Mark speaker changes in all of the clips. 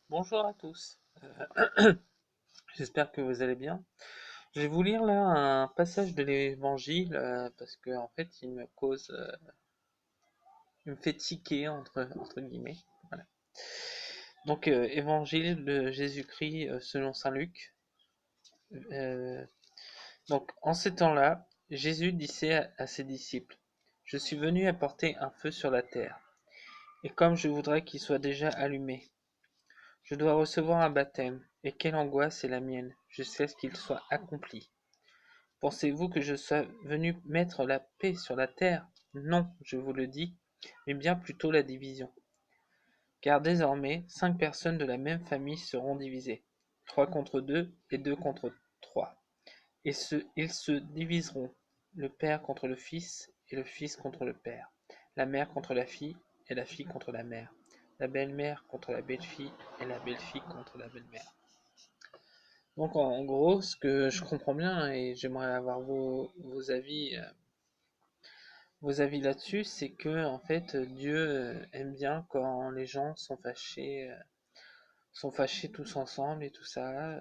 Speaker 1: Bonjour à tous, j'espère que vous allez bien. Je vais vous lire là un passage de l'évangile parce que en fait il me fait tiquer entre guillemets. Voilà. Donc évangile de Jésus-Christ selon saint Luc. Euh, donc en ces temps-là, Jésus disait à ses disciples, je suis venu apporter un feu sur la terre, et comme je voudrais qu'il soit déjà allumé, je dois recevoir un baptême, et quelle angoisse est la mienne, jusqu'à ce qu'il soit accompli. Pensez-vous que je sois venu mettre la paix sur la terre? Non, je vous le dis, mais bien plutôt la division. Car désormais, 5 personnes de la même famille seront divisées, 3 contre 2 et 2 contre 3. Ils se diviseront, le père contre le fils et le fils contre le père, la mère contre la fille et la fille contre la mère, la belle-mère contre la belle-fille et la belle-fille contre la belle-mère. Donc en gros, ce que je comprends bien, et j'aimerais avoir vos avis là-dessus, c'est que en fait Dieu aime bien quand les gens sont fâchés tous ensemble et tout ça.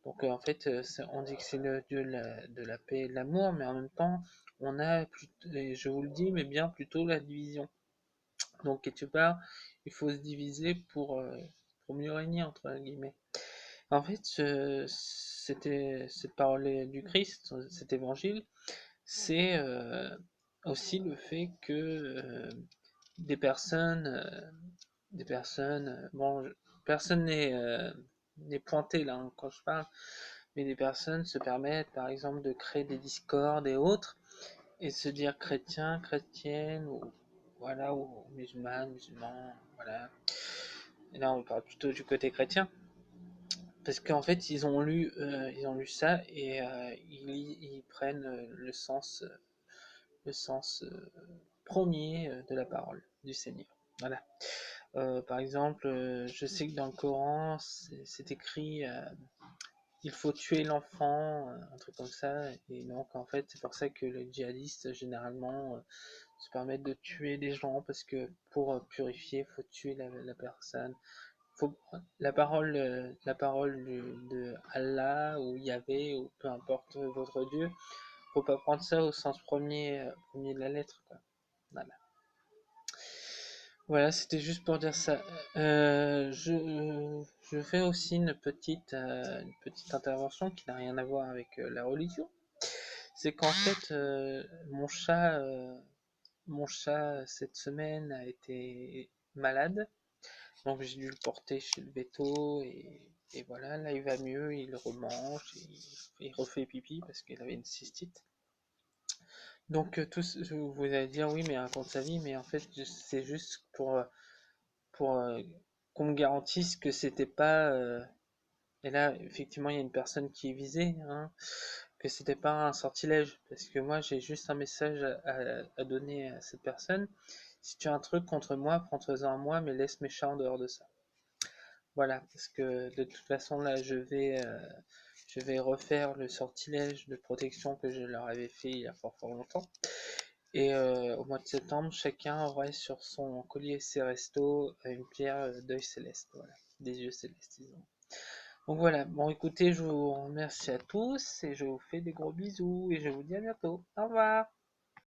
Speaker 1: Donc en fait, on dit que c'est le Dieu de la paix et de l'amour, mais en même temps, on a, et je vous le dis, mais bien plutôt la division. Donc quelque part, il faut se diviser pour mieux régner entre guillemets. En fait, c'était cette parole du Christ, cet évangile, c'est aussi le fait que des personnes, bon, personne n'est pointé là quand je parle, mais des personnes se permettent par exemple de créer des discordes et autres, et se dire chrétien, chrétienne, ou voilà, ou musulmane, musulman, voilà. Et là on parle plutôt du côté chrétien, parce qu'en fait ils ont lu ça et ils prennent le sens premier de la parole du Seigneur. Voilà. Par exemple, je sais que dans le Coran, c'est écrit il faut tuer l'enfant, un truc comme ça. Et donc, en fait, c'est pour ça que les djihadistes, généralement, se permettent de tuer les gens, parce que pour purifier, il faut tuer la personne. Faut, la parole de Allah ou Yahvé ou peu importe votre Dieu, faut pas prendre ça au sens premier de la lettre, quoi. Voilà. Voilà, c'était juste pour dire ça. Je fais aussi une petite intervention qui n'a rien à voir avec la religion. C'est qu'en fait, mon chat cette semaine a été malade, donc j'ai dû le porter chez le véto et voilà, là il va mieux, il remange, il refait pipi parce qu'il avait une cystite. Donc vous allez dire oui mais raconte sa vie, mais en fait c'est juste pour qu'on me garantisse que c'était pas et là effectivement il y a une personne qui est visée, hein, que c'était pas un sortilège, parce que moi j'ai juste un message à donner à cette personne. Si tu as un truc contre moi, prends-toi-en à moi, mais laisse mes chats en dehors de ça. Voilà, parce que de toute façon là je vais refaire le sortilège de protection que je leur avais fait il y a fort longtemps. Et au mois de septembre, chacun aurait sur son collier Céresto une pierre d'œil céleste, voilà, des yeux célestes, disons. Donc voilà, bon écoutez, je vous remercie à tous et je vous fais des gros bisous et je vous dis à bientôt. Au revoir.